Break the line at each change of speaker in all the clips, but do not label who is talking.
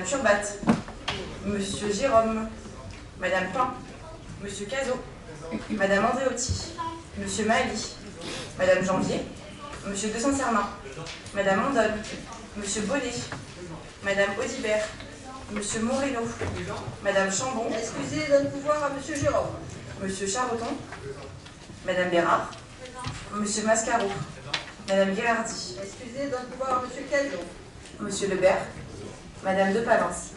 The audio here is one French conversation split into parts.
Turbat, Monsieur Jérôme, Madame Pain, Monsieur Cazot, Madame Andréotti, Monsieur Mali, Madame Janvier, Monsieur de Saint-Sernin, Madame Mondonne, Monsieur Bonnet, Madame Audibert, Monsieur Moreno, Madame Chambon.
Excusez, donne pouvoir à Monsieur Jérôme.
Monsieur Charoton, Madame Bérard, Monsieur Mascaro, Madame Guérardi.
Excusez, donne pouvoir à Monsieur Cazot.
Monsieur Lebert, Madame de Palance,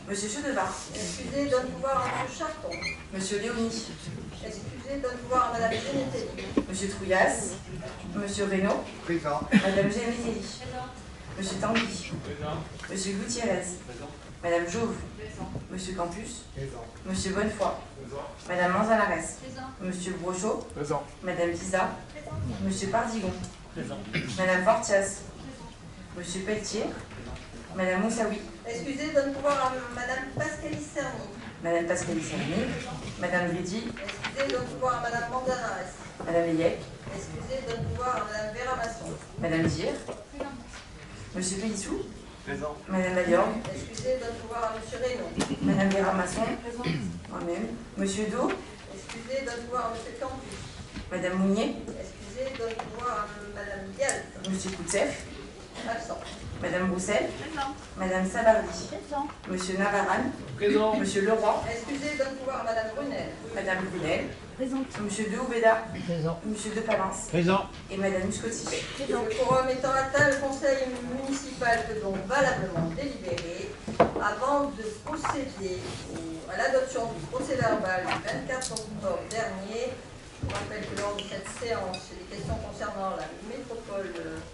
Monsieur Chedevard.
Excusez, donne pouvoir à Monsieur Charton.
Monsieur Léonie.
Excusez, donne pouvoir à Madame Genetelli.
Monsieur Trouillas, Monsieur Reynaud,
Présent.
Madame Gémételli, Monsieur Tanguy, Monsieur Gutiérrez, Madame Jouve, Monsieur Campus,
Présent.
Monsieur Bonnefoy, Madame Manzanares, Monsieur Brochot,
Présent.
Madame Pisa, Monsieur Pardigon, Madame Fortias, Monsieur Pelletier, Madame Moussaoui,
Excusez, donne pouvoir à Madame Pascalis Cerny.
Madame Pascalis Cerny, Madame Gridi,
Excusez, donne pouvoir à Madame Mandanares.
Madame Leyec,
Excusez, donne pouvoir à Madame Vera Masson.
Madame Dire, Monsieur Pélissou,
Présent.
Madame Ladiorgue,
Excusez, donne pouvoir à Monsieur Reynaud.
Madame Vera Masson, moi-même, Monsieur Do,
Excusez, donne pouvoir à Monsieur Campus.
Madame Mounier,
Excusez, donne pouvoir à Madame Diaz.
Monsieur Koutsef,
Absent.
Madame Roussel, Madame Sabardi, Monsieur Navaran,
Présent.
Monsieur Leroy,
Excusez, donne pouvoir à Madame Brunel.
Madame Brunel, Monsieur De Houbeda,
Présent.
Monsieur De Palance
Présent.
et Madame Muscotti.
Le quorum étant atteint, le conseil municipal peut donc valablement délibérer avant de procéder à l'adoption du procès-verbal du 24 octobre dernier. Je rappelle que lors de cette séance, les questions concernant la métropole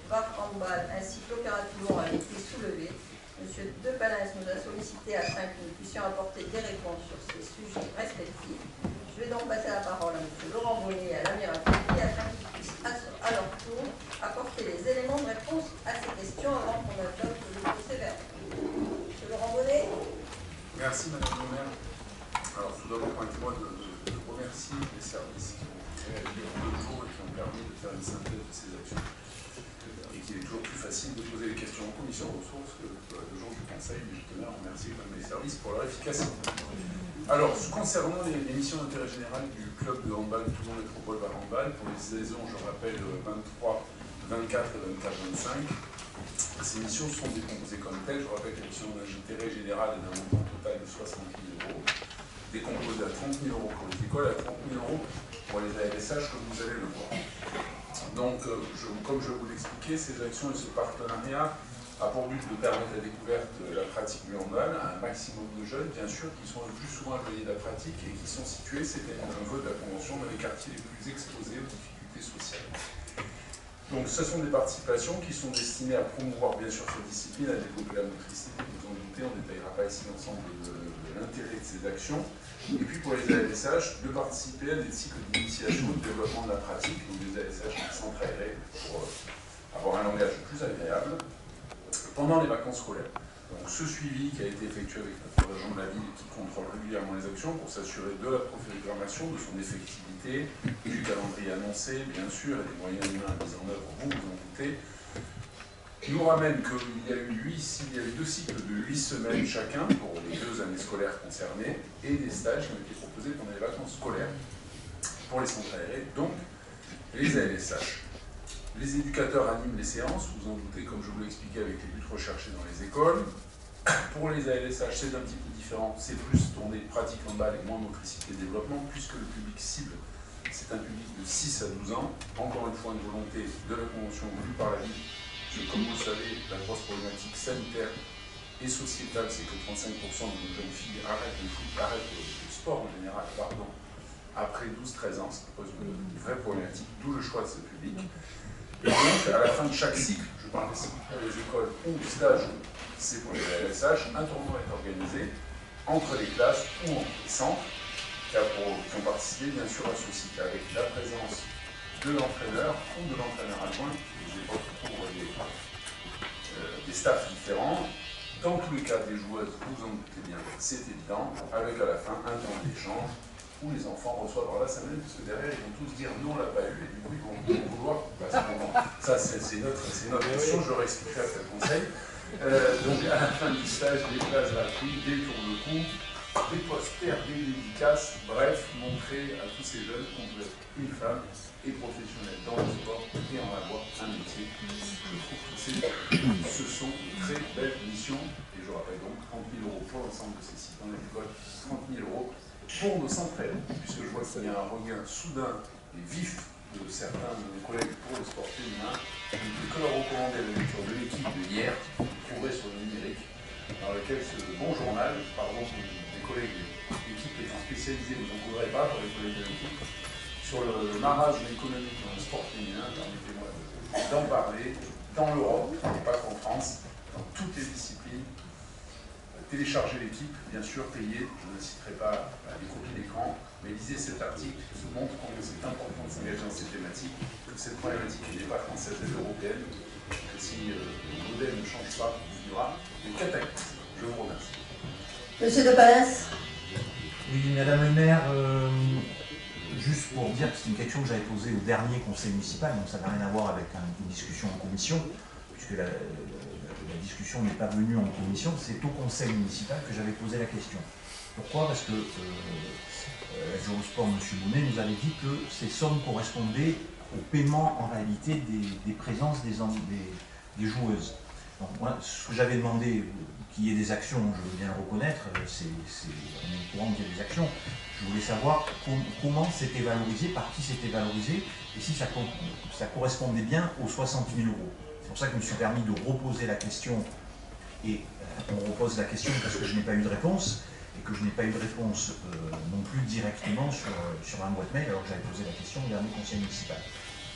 Var Handball ainsi que l'opérativement avaient été soulevées. Monsieur De Palance nous a sollicité afin que nous puissions apporter des réponses sur ces sujets respectifs. Je vais donc passer la parole à Monsieur Laurent Bonnet et à l'amiral Petit afin qu'ils puissent à leur tour apporter les éléments de réponse à ces questions avant qu'on adopte le procès-verbal. Monsieur Laurent Bonnet.
Merci Madame le maire. Alors tout d'abord, permettez-moi de remercier les services qui ont réagi en 2 jours et qui ont permis de faire une synthèse de ces actions. Et qu'il est toujours plus facile de poser les questions en commission de ressources que de gens du conseil, mais je tenais à remercier quand même les services pour leur efficacité. Alors, concernant les missions d'intérêt général du club de handball Toulon Métropole Var Handball, pour les saisons, je rappelle, 23, 24 et 24-25, ces missions sont décomposées comme telles. Je rappelle que les missions d'intérêt général est d'un montant total de 60 000 €, décomposées à 30 000 € pour les écoles et à 30 000 € pour les ALSH, comme vous allez le voir. Donc, comme je vous l'expliquais, ces actions et ce partenariat a pour but de permettre la découverte de la pratique du handball à un maximum de jeunes, bien sûr, qui sont le plus souvent éloignés de la pratique et qui sont situés, c'était un vœu de la Convention, dans les quartiers les plus exposés aux difficultés sociales. Donc ce sont des participations qui sont destinées à promouvoir bien sûr cette discipline, à développer la motricité, vous en doutez, on ne détaillera pas ici l'ensemble de l'intérêt de ces actions. Et puis pour les ALSH, de participer à des cycles d'initiation et de développement de la pratique, donc des ALSH qui s'entraîneraient pour avoir un langage plus agréable pendant les vacances scolaires. Donc ce suivi qui a été effectué avec notre région de la ville qui contrôle régulièrement les actions pour s'assurer de la programmation, de son effectivité, du calendrier annoncé, bien sûr, et des moyens humains mis en œuvre, vous en doutez, nous ramène qu'il y a eu 2 cycles de 8 semaines chacun pour les 2 années scolaires concernées et des stages qui ont été proposés pendant les vacances scolaires pour les centres aérés, donc les ALSH. Les éducateurs animent les séances, vous en doutez, comme je vous l'ai expliqué avec les buts recherchés dans les écoles. Pour les ALSH, c'est un petit peu différent, c'est plus tourné pratique handball et moins motricité et développement, puisque le public cible, c'est un public de 6 à 12 ans. Encore une fois, une volonté de la Convention voulue par la ville, parce que comme vous le savez, la grosse problématique sanitaire et sociétale, c'est que 35% de nos jeunes filles arrêtent le foot, arrêtent le sport en général, après 12-13 ans, ça pose une vraie problématique, d'où le choix de ce public. Et donc, à la fin de chaque cycle, je parle des cycles pour les écoles ou des stages, c'est pour les ALSH, un tournoi est organisé entre les classes ou entre les centres qui ont participé bien sûr à ce cycle, avec la présence de l'entraîneur ou de l'entraîneur adjoint, des époques pour des staffs différents. Dans tous les cas, des joueuses, vous en doutez bien, c'est évident, avec à la fin un temps d'échange où les enfants reçoivent. Alors là, ça m'aide parce que derrière, ils vont tous dire non, on l'a pas eu, et du coup, ils vont vouloir. Ça, c'est notre question, je leur expliquerai après le conseil. Donc à la fin du stage, des places gratuites, des tours de cou, des posters, des dédicaces, bref, montrer à tous ces jeunes qu'on peut être une femme et professionnelle dans le sport et en avoir un métier. Je trouve que ce sont de très belles missions, et je rappelle donc 30 000 € pour l'ensemble de ces sites dans les écoles, 30 000 € pour nos centres, puisque je vois qu'il y a un regain soudain et vif de certains de mes collègues pour le sport féminin. Je ne peux que leur recommander la lecture de l'équipe de hier, que vous trouverez sur le numérique, dans lequel ce bon journal, pardon pour mes collègues de l'équipe étant spécialisée, vous n'en trouverez pas pour les collègues de l'équipe, sur le marasme économique dans le sport féminin, permettez-moi d'en parler, dans l'Europe, et pas qu'en France, dans toutes les disciplines. Téléchargez l'équipe, bien sûr, payez, je n'inciterai pas à des copies d'écran, mais lisez cet article qui montre combien c'est important de s'engager dans ces thématiques, que cette problématique n'est pas française, elle est européenne, que si le modèle ne change pas, il y aura des cataclysmes. Je vous remercie.
Monsieur de Palens.
Oui, Madame le maire, juste pour dire que c'est une question que j'avais posée au dernier conseil municipal, donc ça n'a rien à voir avec une discussion en commission, puisque la discussion n'est pas venue en commission, c'est au conseil municipal que j'avais posé la question. Pourquoi? Parce que l'adjoint au sport, M. Bonnet, nous avait dit que ces sommes correspondaient au paiement en réalité des présences des joueuses. Donc moi, ce que j'avais demandé, qu'il y ait des actions, je veux bien le reconnaître, on est au courant qu'il y a des actions. Je voulais savoir comment c'était valorisé, par qui c'était valorisé, et si ça correspondait bien aux 60 000 €. C'est pour ça que je me suis permis de reposer la question, et on repose la question parce que je n'ai pas eu de réponse, et que je n'ai pas eu de réponse non plus directement sur un boîte mail, alors que j'avais posé la question au dernier conseil municipal.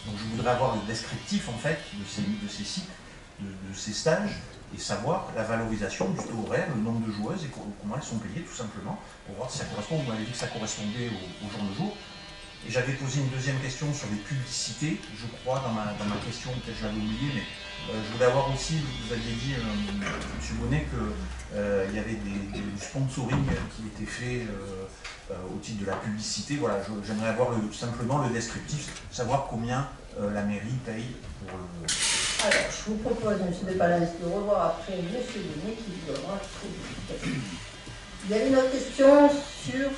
Donc je voudrais avoir le descriptif en fait de ces sites, de ces stages, et savoir la valorisation du taux horaire, le nombre de joueuses et comment elles sont payées tout simplement, pour voir si ça correspond. Vous m'avez dit que ça correspondait au jour le jour. Et j'avais posé une deuxième question sur les publicités, je crois, dans ma question, peut-être je l'avais oublié, mais je voulais avoir aussi, vous aviez dit, M. Bonnet, qu'il y avait du sponsoring qui était fait au titre de la publicité. Voilà, j'aimerais avoir simplement le descriptif, savoir combien la mairie paye pour le...
Alors, je vous propose, M. de Palens, de revoir après M. Bonnet qui vous donnera tout. Il y a une autre question sur...